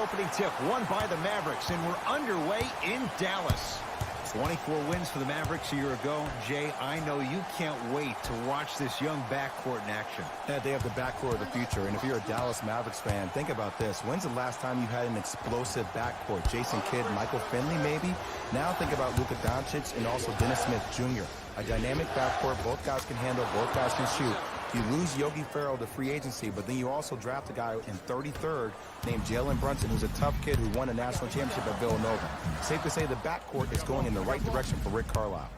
opening tip won by the Mavericks, and we're underway in Dallas. 24 wins for the Mavericks a year ago. Jay, I know you can't wait to watch this young backcourt in action. Yeah, they have the backcourt of the future, and if you're a Dallas Mavericks fan, think about this. When's the last time you had an explosive backcourt? Jason Kidd, Michael Finley, maybe? Now think about Luka Doncic and also Dennis Smith Jr. A dynamic backcourt, both guys can handle, both guys can shoot. You lose Yogi Ferrell to free agency, but then you also draft a guy in 33rd named Jalen Brunson, who's a tough kid who won a national championship at Villanova. Safe to say the backcourt is going in the right direction for Rick Carlisle.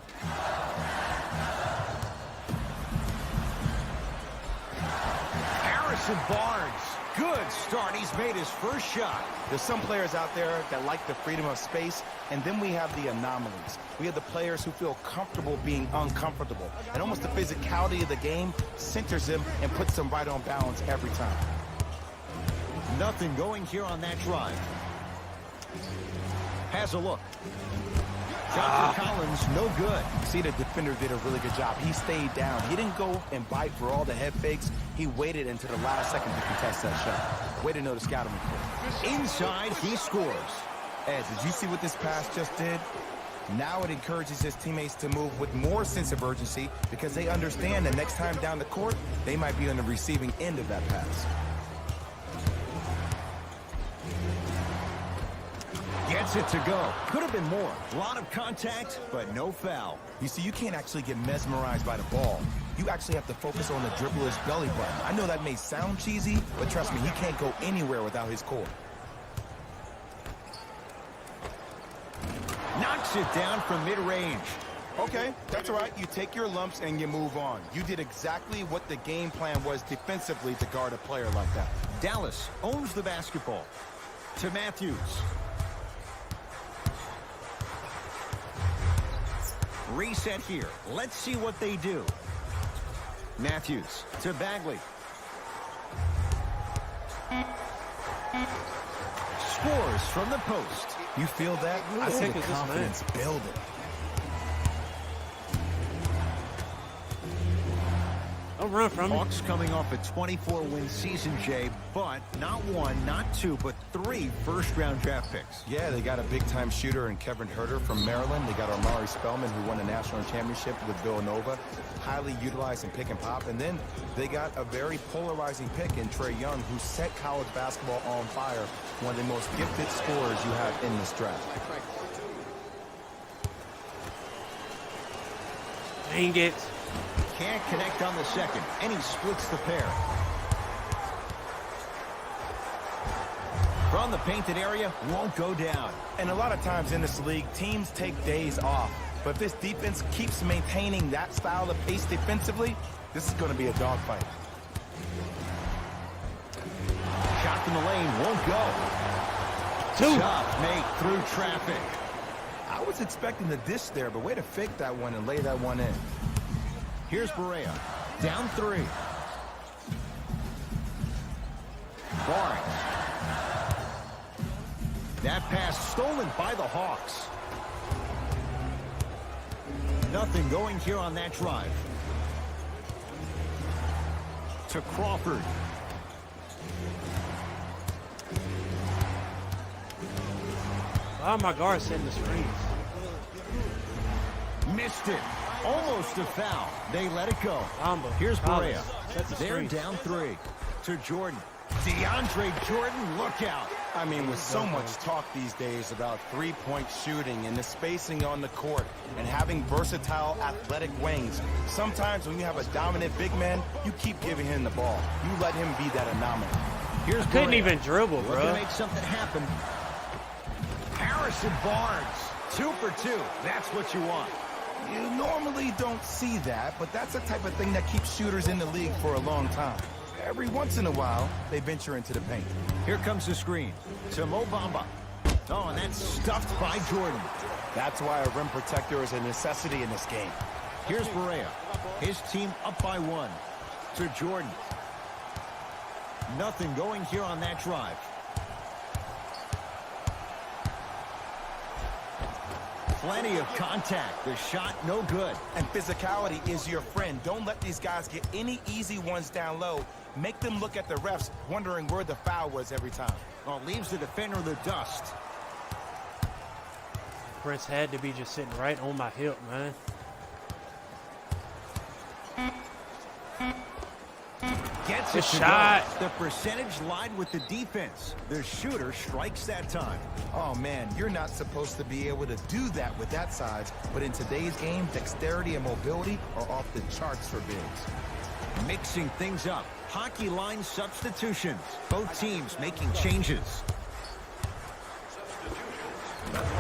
Harrison Barnes. Good start. He's made his first shot. There's some players out there that like the freedom of space, and then we have the anomalies. We have the players who feel comfortable being uncomfortable, and almost the physicality of the game centers them and puts them right on balance every time. Nothing going here on that drive. Has a look. Jonathan Collins, no good. See, the defender did a really good job. He stayed down. He didn't go and bite for all the head fakes. He waited until the last second to contest that shot. Way to know the scouting report. Inside, he scores. Ed, did you see what this pass just did? Now it encourages his teammates to move with more sense of urgency because they understand that next time down the court, they might be on the receiving end of that pass. Gets it to go. Could have been more. A lot of contact, but no foul. You see, you can't actually get mesmerized by the ball. You actually have to focus on the dribbler's belly button. I know that may sound cheesy, but trust me, he can't go anywhere without his core. Knocks it down from mid-range. Okay, that's all right. You take your lumps and you move on. You did exactly what the game plan was defensively to guard a player like that. Dallas owns the basketball. To Matthews. Reset here. Let's see what they do. Matthews to Bagley. Scores from the post. You feel that? I see the confidence building. Don't run from him. Hawks coming off a 24-win season, Jay, but not one, not two, but 3 first-round draft picks. Yeah, they got a big-time shooter in Kevin Huerter from Maryland. They got Omari Spellman, who won a national championship with Villanova, highly utilized in pick and pop. And then they got a very polarizing pick in Trae Young, who set college basketball on fire, one of the most gifted scorers you have in this draft. Dang it. Can't connect on the second, and he splits the pair. From the painted area, won't go down. And a lot of times in this league, teams take days off. But if this defense keeps maintaining that style of pace defensively, this is going to be a dogfight. Shot from the lane, won't go. Tough make through traffic. I was expecting the dish there, but way to fake that one and lay that one in. Here's Barea. Down 3. Barnes. That pass stolen by the Hawks. Nothing going here on that drive. To Crawford. Oh, my guard setting the screens. Missed it. Almost a foul. They let it go. Here's Barea. They're down 3. To Jordan. DeAndre Jordan, look out. I mean, with so much talk these days about three-point shooting and the spacing on the court and having versatile athletic wings, sometimes when you have a dominant big man, you keep giving him the ball. You let him be that anomaly. Here's couldn't even dribble, bro. Looking to make something happen. Harrison Barnes. 2 for 2. That's what you want. You normally don't see that, but that's the type of thing that keeps shooters in the league for a long time. Every once in a while, they venture into the paint. Here comes the screen to Mo Bamba. Oh, and that's stuffed by Jordan. That's why a rim protector is a necessity in this game. Here's Barea. His team up by 1. To Jordan. Nothing going here on that drive. Plenty of contact. The shot no good. And physicality is your friend. Don't let these guys get any easy ones down low. Make them look at the refs, wondering where the foul was every time. Oh, leaves the defender in the dust. Prince had to be just sitting right on my hip, man. Gets Good it to shot. go. The percentage lied with the defense. The shooter strikes that time. Oh, man, you're not supposed to be able to do that with that size, but in today's game, dexterity and mobility are off the charts for bigs. Mixing things up. Hockey line substitutions. Both teams making changes.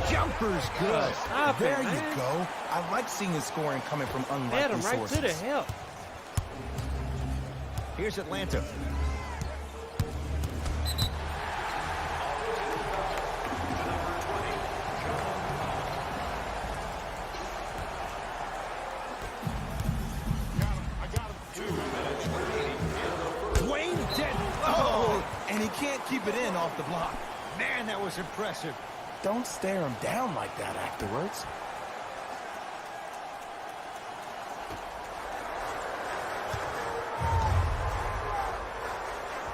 Jumper's good. Stop There it, you man. go. I like seeing the scoring coming from Had him unlikely right sources. to the hip. Here's Atlanta. Wayne dead. Oh, and he can't keep it in off the block. Man, that was impressive. Don't stare him down like that afterwards.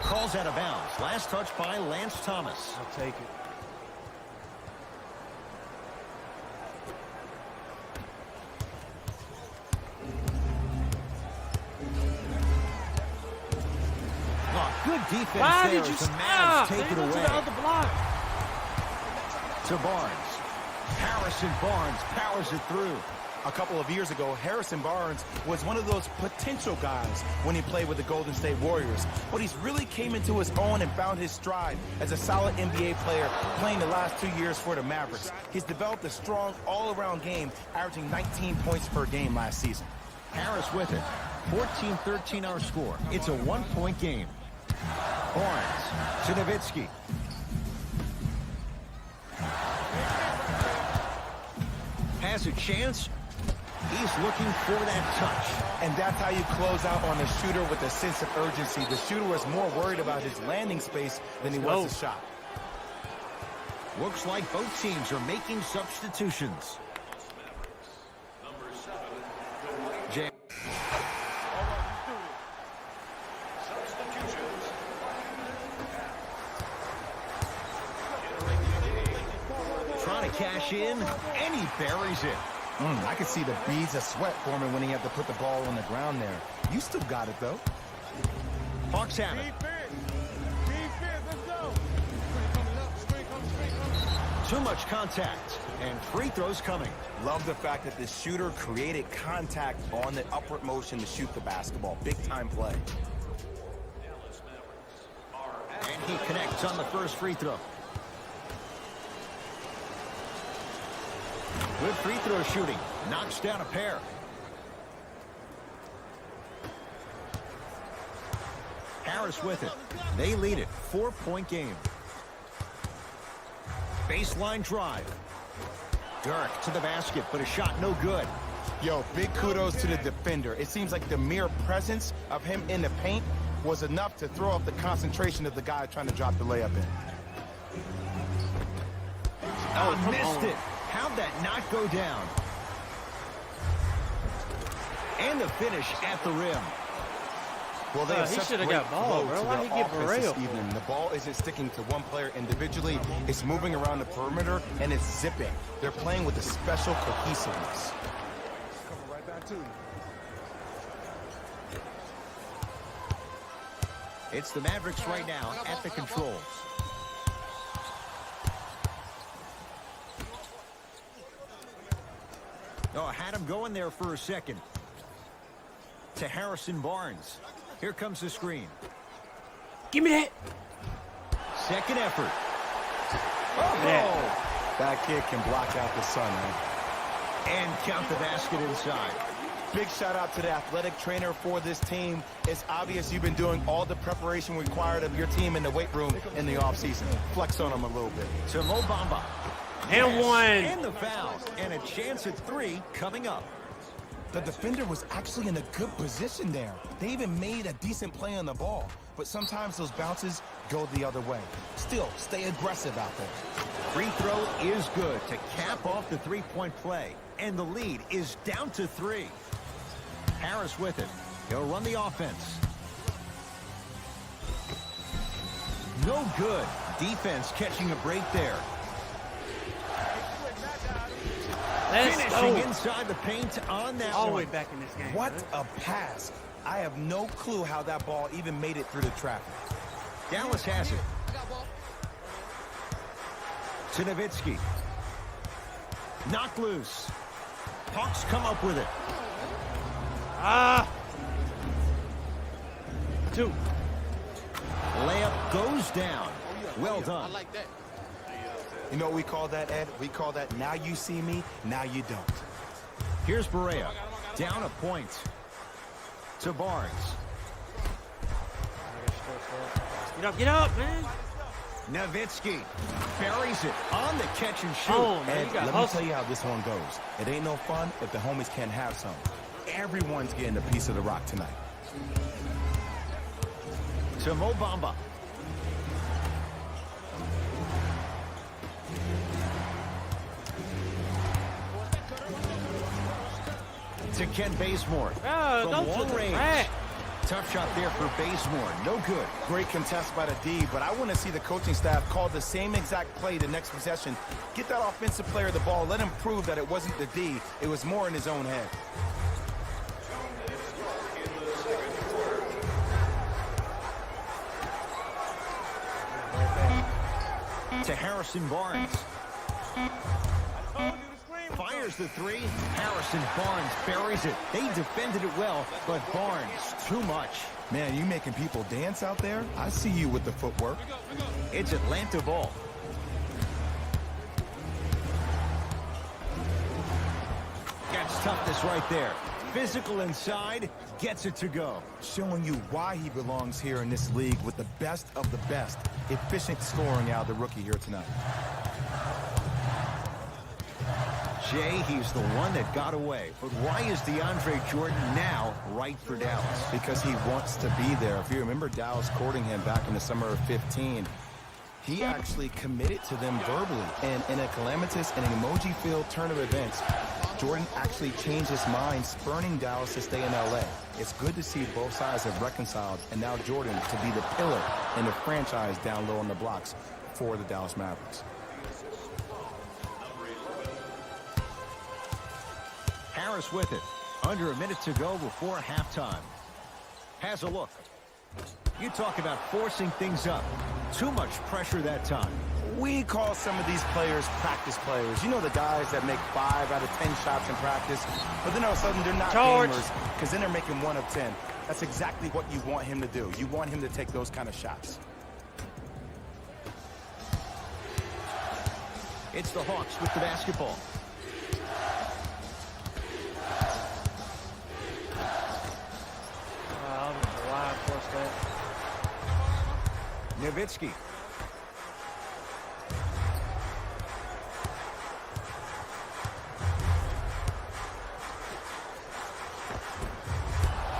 Calls out of bounds. Last touch by Lance Thomas. I'll take it. Oh, good defense Why there did you as the Mavs stop? take They it went away. to the other block. To Barnes. Harrison Barnes powers it through. A couple of years ago, Harrison Barnes was one of those potential guys when he played with the Golden State Warriors. But he's really came into his own and found his stride as a solid NBA player playing the last 2 years for the Mavericks. He's developed a strong all-around game, averaging 19 points per game last season. Harris with it. 14-13 our score. It's a one-point game. Barnes to Nowitzki. Has a chance. He's looking for that touch. And that's how you close out on a shooter with a sense of urgency. The shooter was more worried about his landing space than he was his shot. Looks like both teams are making substitutions. Jay. Trying to cash in, and he buries it. I could see the beads of sweat forming when he had to put the ball on the ground there. You still got it, though. Hawks have it. Too much contact, and free throws coming. Love the fact that the shooter created contact on the upward motion to shoot the basketball. Big-time play. And he connects on the first free throw. Good free throw shooting. Knocks down a pair. Harris with it. They lead it. 4-point game. Baseline drive. Dirk to the basket, but a shot no good. Yo, big kudos to the defender. It seems like the mere presence of him in the paint was enough to throw off the concentration of the guy trying to drop the layup in. Oh, missed it. How'd that not go down? And the finish at the rim. Well, they have he such should have great got ball, flow bro. to Why their he get offense railed? this evening. The ball isn't sticking to one player individually. It's moving around the perimeter, and it's zipping. They're playing with a special cohesiveness. Coming right back to you. It's the Mavericks right now at the controls. Oh, had him going there for a second. To Harrison Barnes. Here comes the screen. Give me that. Second effort. Yeah. That kid can block out the sun, man. And count the basket inside. Big shout out to the athletic trainer for this team. It's obvious you've been doing all the preparation required of your team in the weight room in the offseason. Flex on them a little bit. To Mo Bamba. And one. And the foul. And a chance at three coming up. The defender was actually in a good position there. They even made a decent play on the ball. But sometimes those bounces go the other way. Still, stay aggressive out there. Free throw is good to cap off the three-point play. And the lead is down to 3. Harris with it. He'll run the offense. No good. Defense catching a break there. Let's Finishing go. inside the paint on that All the one. way back in this game. What man. a pass. I have no clue how that ball even made it through the traffic. Dallas has it. To Nowitzki. Knocked loose. Hawks come up with it. Ah. 2. Layup goes down. Well done. You know what we call that, Ed? We call that now you see me, now you don't. Here's Barea. Down a point. To Barnes. Get up, man. Nowitzki buries it on the catch and shoot. Oh, man, Ed, you got let me hustle. tell you how this one goes. It ain't no fun if the homies can't have some. Everyone's getting a piece of the rock tonight. To Mo Bamba. To Ken Bazemore. Oh, From don't long shoot the range. rack. Tough shot there for Bazemore. No good. Great contest by the D, but I want to see the coaching staff call the same exact play the next possession. Get that offensive player the ball. Let him prove that it wasn't the D. It was more in his own head. To Harrison Barnes. Fires the 3. Harrison Barnes buries it. They defended it well, but Barnes, too much. Man, you making people dance out there? I see you with the footwork. It's Atlanta ball. That's toughness right there. Physical inside, gets it to go. Showing you why he belongs here in this league with the best of the best. Efficient scoring out of the rookie here tonight. Jay, he's the one that got away. But why is DeAndre Jordan now right for Dallas? Because he wants to be there. If you remember Dallas courting him back in the summer of 15, he actually committed to them verbally. And in a calamitous and emoji-filled turn of events, Jordan actually changed his mind, spurning Dallas to stay in L.A. It's good to see both sides have reconciled, and now Jordan to be the pillar in the franchise down low on the blocks for the Dallas Mavericks. Harris with it. Under a minute to go before halftime. Has a look. You talk about forcing things up. Too much pressure that time. We call some of these players practice players. You know, the guys that make 5 out of 10 shots in practice, but then all of a sudden they're not gamers because then they're making 1 of 10. That's exactly what you want him to do. You want him to take those kind of shots. It's the Hawks with the basketball. Why force that? Nowitzki.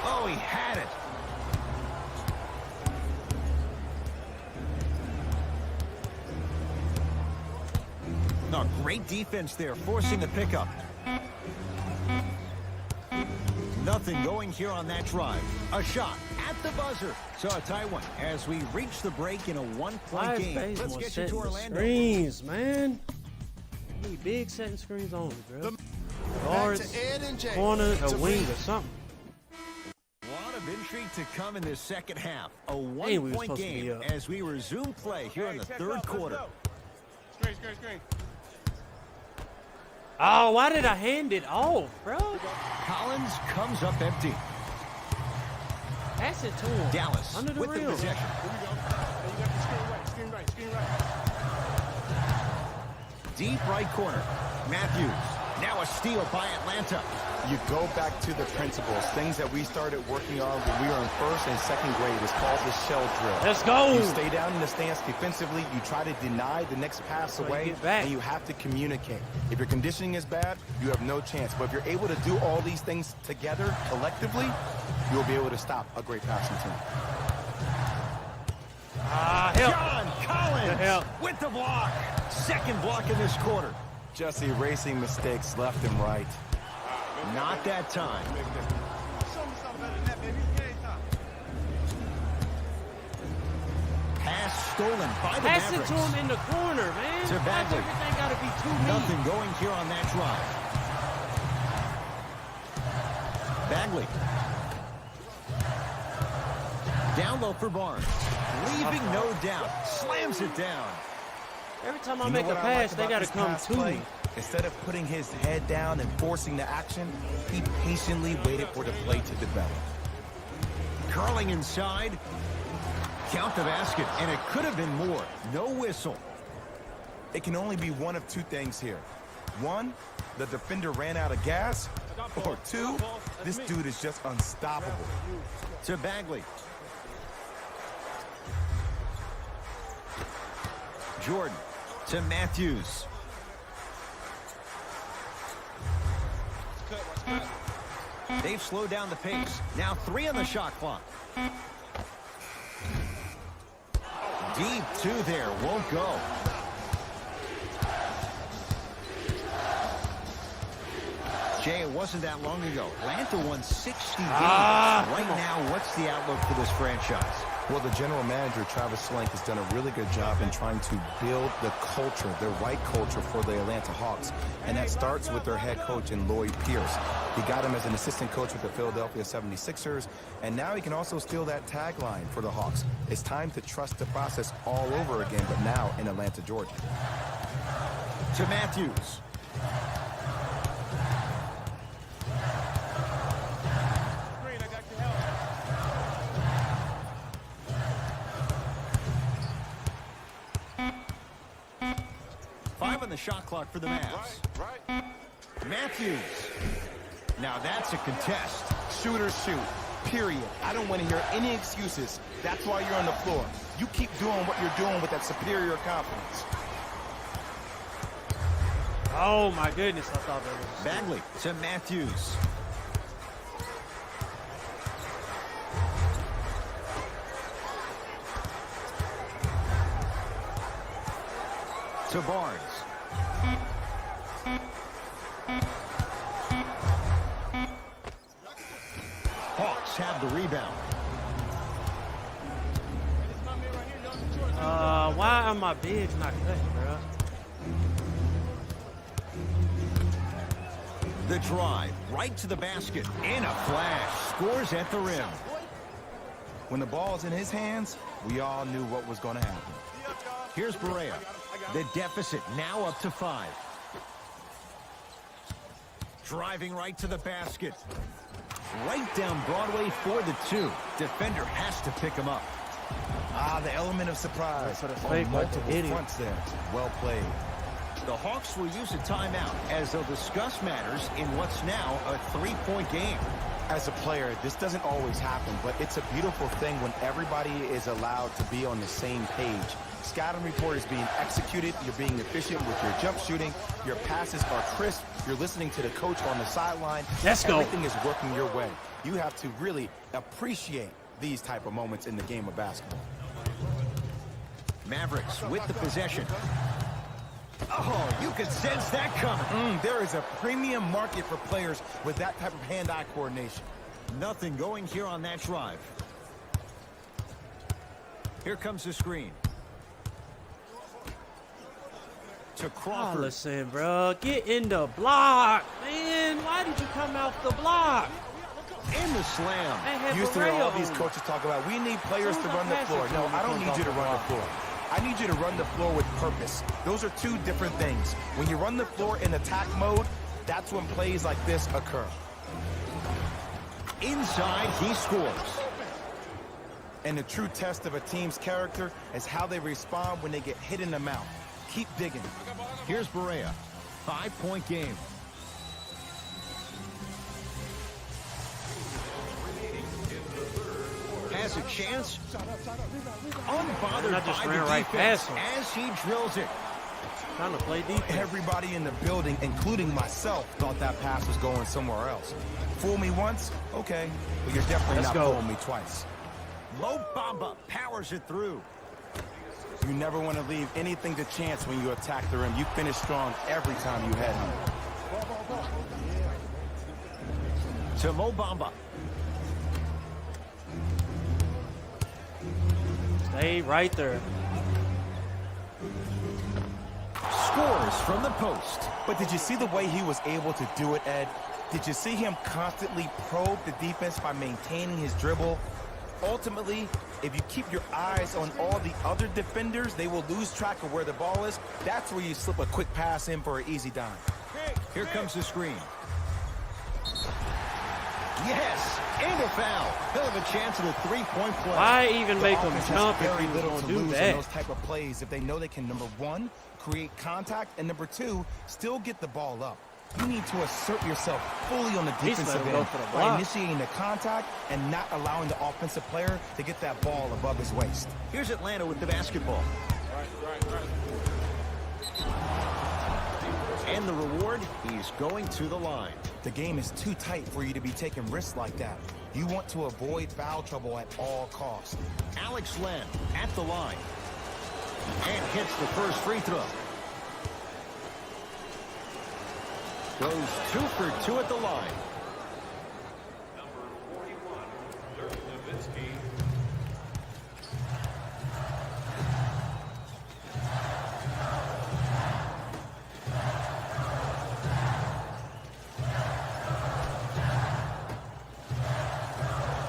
Oh, he had it. Oh, great defense there, forcing the pickup. Nothing going here on that drive. A shot at the buzzer. So a tie one as we reach the break in a one-point game. Let's get you to Orlando. Screens, man. You need big setting screens only, bro. Guards, corner, a wing, or something. A lot of intrigue to come in this second half. A we were one-point supposed to be game up. as we resume play here in the third quarter. Screen. Oh, why did I hand it off, bro? Collins comes up empty. Pass it to him. Dallas Under the with rim. the possession. Here we go. Hey, you got the screen right. Deep right corner. Matthews. Now a steal by Atlanta. You go back to the principles, things that we started working on when we were in first and second grade. It's called the shell drill. Let's go. You stay down in the stance defensively. You try to deny the next pass So you away, get back. and you have to communicate. If your conditioning is bad, you have no chance. But if you're able to do all these things together, collectively, you'll be able to stop a great passing team. Help. John Collins Good help. with the block. Second block in this quarter. Just erasing mistakes left and right. Not that time. Show me something better than that, baby. Anytime. Pass stolen by the Pass it Mavericks. to him in the corner, man. To Why Bagley. everything got to be too neat? Nothing going here on that drive. Bagley. Down low for Barnes. Leaving no doubt. Slams it down. Every time I You know make a what I pass, like they about got to this come pass to play? me. Instead of putting his head down and forcing the action, he patiently waited for the play to develop. Curling inside. Count the basket, and it could have been more. No whistle. It can only be one of two things here. One, the defender ran out of gas. Or two, this dude is just unstoppable. To Bagley. Jordan to Matthews. They've slowed down the pace. Now 3 on the shot clock. Deep 2 there. Won't go. Jay, it wasn't that long ago. Atlanta won 60 games. Right now, what's the outlook for this franchise? Well, the general manager, Travis Schlenk, has done a really good job in trying to build the culture, the right culture for the Atlanta Hawks. And that starts with their head coach in Lloyd Pierce. He got him as an assistant coach with the Philadelphia 76ers, and now he can also steal that tagline for the Hawks. It's time to trust the process all over again, but now in Atlanta, Georgia. To Matthews. Green, I got your help. 5 on the shot clock for the Mavs. Right. Matthews. Now that's a contest. Shooters shoot, period. I don't want to hear any excuses. That's why you're on the floor. You keep doing what you're doing with that superior confidence. Oh, my goodness. I thought that was a steal. Bagley to Matthews. To Barnes. Hawks have the rebound. Why are my bigs not cutting, bro? The drive right to the basket. In a flash. Scores at the rim. When the ball's in his hands, we all knew what was going to happen. Here's Barea. The deficit now up to 5. Driving right to the basket. Right down Broadway for the 2. Defender has to pick him up. The element of surprise. That's what it's On fake, like multiple an idiot. fronts there. Well played. The Hawks will use a timeout as they'll discuss matters in what's now a 3-point game. As a player, this doesn't always happen, but it's a beautiful thing when everybody is allowed to be on the same page. Scouting report is being executed. You're being efficient with your jump shooting. Your passes are crisp. You're listening to the coach on the sideline. Let's go. Everything is working your way. You have to really appreciate these type of moments in the game of basketball. Mavericks with the possession. Oh, you could sense that coming. There is a premium market for players with that type of hand-eye coordination. Nothing going here on that drive. Here comes the screen. To Crawford. Listen, bro. Get in the block, man. Why did you come out the block? In the slam. I had Used to hear all Barea these on. coaches talk about, we need players to Soon as I run the pass it floor. to No, him, I he don't comes need you to off the run the block. floor. I need you to run the floor with purpose. Those are two different things. When you run the floor in attack mode, that's when plays like this occur. Inside, he scores. And the true test of a team's character is how they respond when they get hit in the mouth. Keep digging. Here's Barea. 5-point game. Has a chance. Unbothered I just by ran the right defense past him. as he drills it. Trying to play defense. Everybody in the building, including myself, thought that pass was going somewhere else. Fool me once, okay, but you're definitely Let's not go. fooling me twice. Mo Bamba powers it through. You never want to leave anything to chance when you attack the rim. You finish strong every time you head home. To Mo Bamba. Stay right there. Scores from the post. But did you see the way he was able to do it, Ed? Did you see him constantly probe the defense by maintaining his dribble? Ultimately, if you keep your eyes on all the other defenders, they will lose track of where the ball is. That's where you slip a quick pass in for an easy dime. Here comes the screen. Yes, and a foul. He'll have a chance at a three-point play. Why even make them Offense has jump if very he was little going to to do lose on that? those type of plays if they know they can, number one, create contact, and number two, still get the ball up. You need to assert yourself fully on the He's defensive letting him go end for the by block. initiating the contact and not allowing the offensive player to get that ball above his waist. Here's Atlanta with the basketball. And the reward, he's going to the line. The game is too tight for you to be taking risks like that. You want to avoid foul trouble at all costs. Alex Len at the line. And hits the first free throw. Goes 2 for 2 at the line.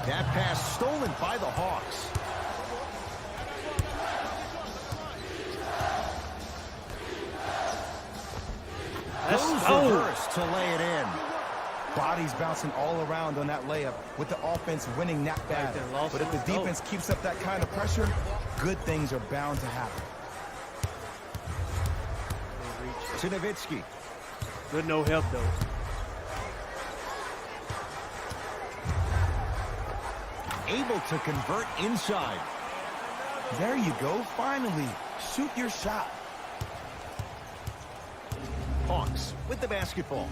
That pass stolen by the Hawks. Goes reverse to lay it in. Bodies bouncing all around on that layup with the offense winning that battle. But if the defense keeps up that kind of pressure, good things are bound to happen. To Nowitzki. Good no help though. Able to convert inside. There you go, finally. Shoot your shot. Hawks with the basketball.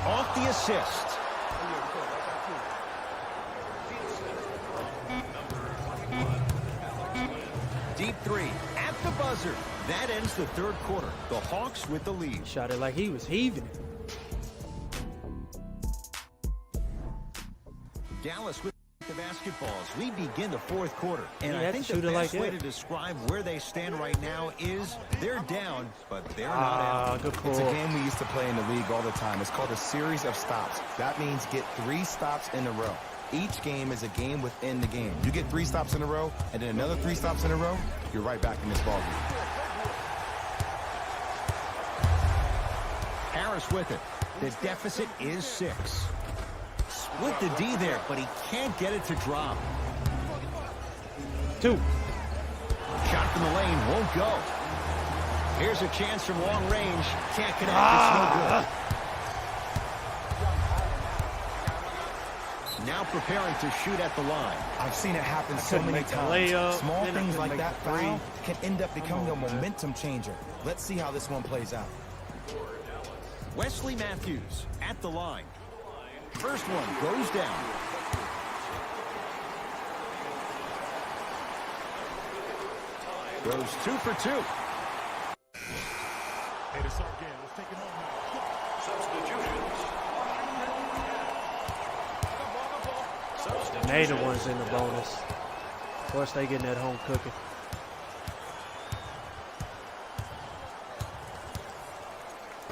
Off the assist. Deep three at the buzzer. That ends the third quarter. The Hawks with the lead. Shot it like he was heaving it. Dallas with the basketball as we begin the fourth quarter. And You I have think to the shoot it best like way that. to describe where they stand right now is they're down, but they're not out. Good It's a pull. game we used to play in the league all the time. It's called a series of stops. That means get 3 stops in a row. Each game is a game within the game. You get 3 stops in a row, and then another 3 stops in a row, you're right back in this ballgame. Harris with it. The deficit is 6. Split the D there, but he can't get it to drop. 2. Shot from the lane won't go. Here's a chance from long range. Can't connect. It's no good. Now preparing to shoot at the line. I've seen it happen so couldn't many make the times. layup, Small then I things couldn't like make that the three. foul can end up becoming a momentum changer. Let's see how this one plays out. Wesley Matthews at the line. First one goes down. Goes 2 for 2. Hey, this our game. Let's take it home now. They the ones in the bonus. Of course, they getting that home cooking.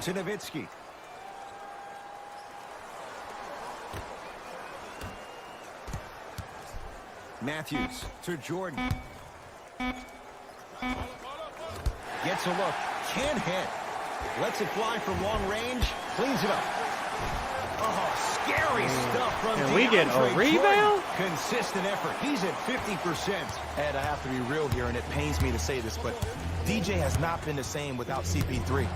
To Nowitzki. Matthews to Jordan. Gets a look. Can't hit. Lets it fly from long range. Cleans it up. Oh, scary stuff from Can we get a DeAndre rebound? Jordan. Consistent effort. He's at 50%. Ed, I have to be real here, and it pains me to say this, but DJ has not been the same without CP3.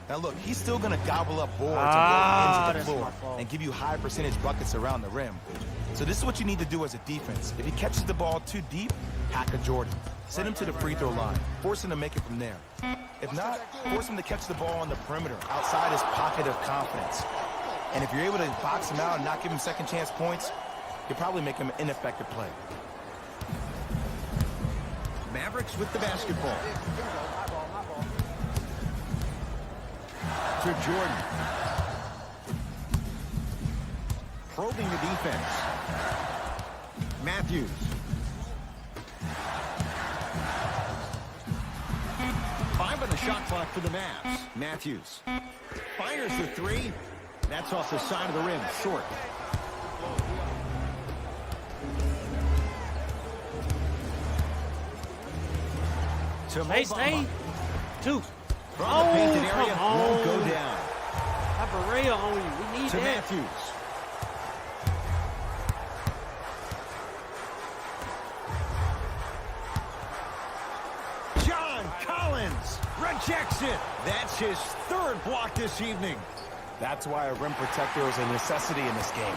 Now look, he's still going to gobble up boards and roll ends of the floor and give you high percentage buckets around the rim. So this is what you need to do as a defense. If he catches the ball too deep, hack a Jordan. Send him to the free throw line. Force him to make it from there. If not, force him to catch the ball on the perimeter, outside his pocket of confidence. And if you're able to box him out and not give him second chance points, you'll probably make him an ineffective play. Mavericks with the basketball. To Jordan. Probing the defense. Matthews. Five on the shot clock for the Mavs. Matthews fires the three. That's off the side of the rim, short. To Stay. Two. From the painted area, come won't go on. down. Have a rail on you. We need To that. Matthews. John Collins rejects it. That's his third block this evening. That's why a rim protector is a necessity in this game.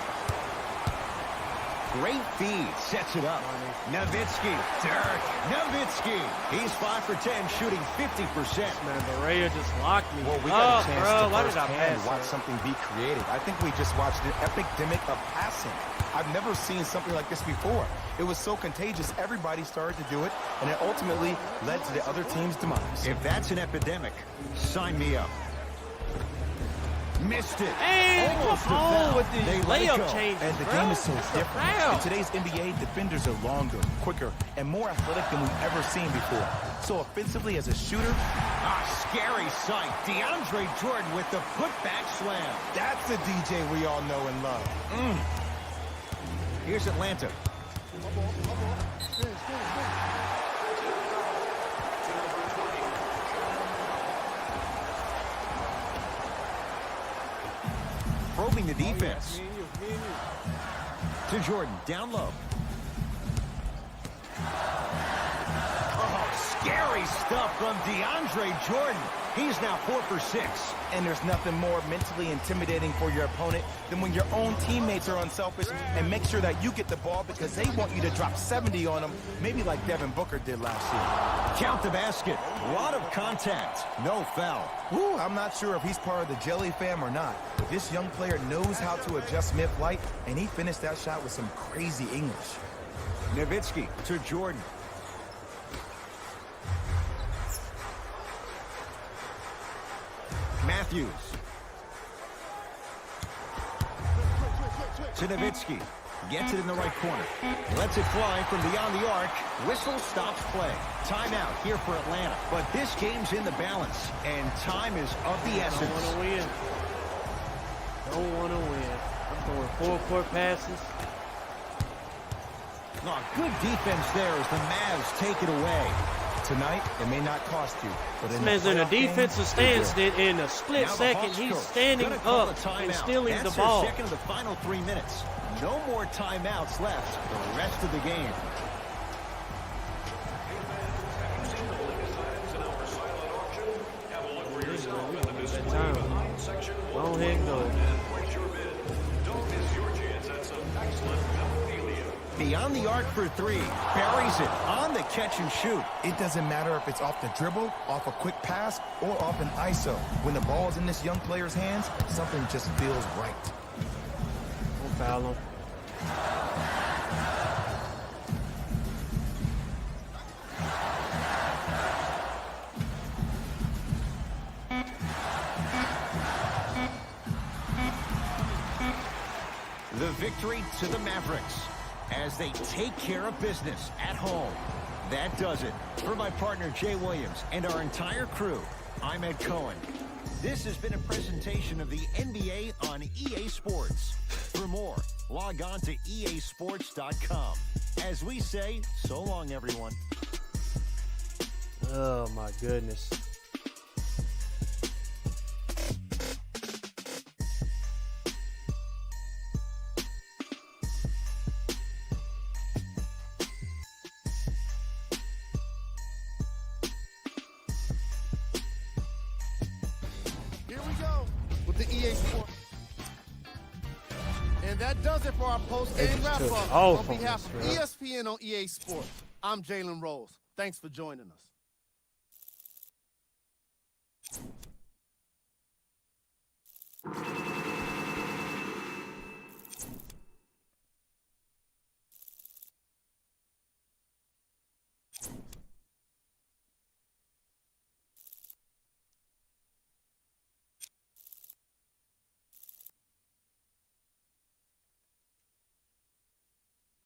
Great feed, sets it up. Nowitzki, Dirk, Nowitzki. He's 5 for 10, shooting 50%. Man, Barea just locked me. Well, we got a chance bro, to why did I firsthand pass watch that? something be created. I think we just watched an epidemic of passing. I've never seen something like this before. It was so contagious, everybody started to do it, and it ultimately led to the other team's demise. If that's an epidemic, sign me up. Missed it. Hey, Almost come a on foul. with these They let it go. layup changes, And the bro. game is so That's a different. foul. In today's NBA, defenders are longer, quicker, and more athletic than we've ever seen before. So offensively as a shooter, Scary sight. DeAndre Jordan with the putback slam. that's the DJ we all know and love. Here's Atlanta. Probing the defense. To Jordan, down low. Oh, scary stuff from DeAndre Jordan. He's now 4 for 6. And there's nothing more mentally intimidating for your opponent than when your own teammates are unselfish and make sure that you get the ball because they want you to drop 70 on them, maybe like Devin Booker did last year. Count the basket. A lot of contact. No foul. Ooh, I'm not sure if he's part of the Jelly fam or not, but this young player knows how to adjust mid-flight, and he finished that shot with some crazy English. Nowitzki to Jordan. Matthews. To Nowitzki. Gets it in the right corner. Lets it fly from beyond the arc. Whistle stops play. Timeout here for Atlanta. But this game's in the balance, and time is of the essence. Don't want to win. Don't want to win. I'm throwing full-court passes. Oh, good defense there as the Mavs take it away. Tonight, it may not cost you, but This in man's the in a playoff game, defensive it stance. will. In a split Now the second, Hawks he's coach standing gonna call up a timeout. and stealing That's the ball. their second of the final 3 minutes. No more timeouts left the rest of the game. That time. Go ahead and go. Beyond the arc for 3. Buries it on the catch and shoot. It doesn't matter if it's off the dribble, off a quick pass, or off an ISO. When the ball's in this young player's hands, something just feels right. Don't foul him. The victory to the Mavericks as they take care of business at home. That does it. For my partner, Jay Williams, and our entire crew, I'm Ed Cohen. This has been a presentation of the NBA on EA Sports. For more, log on to easports.com. As we say, so long, everyone. Oh, my goodness. Here we go with the EA Sports. And that does it for our post-game They just wrap-up. took off On on behalf us, of bro. ESPN on EA Sports, I'm Jalen Rose. Thanks for joining us.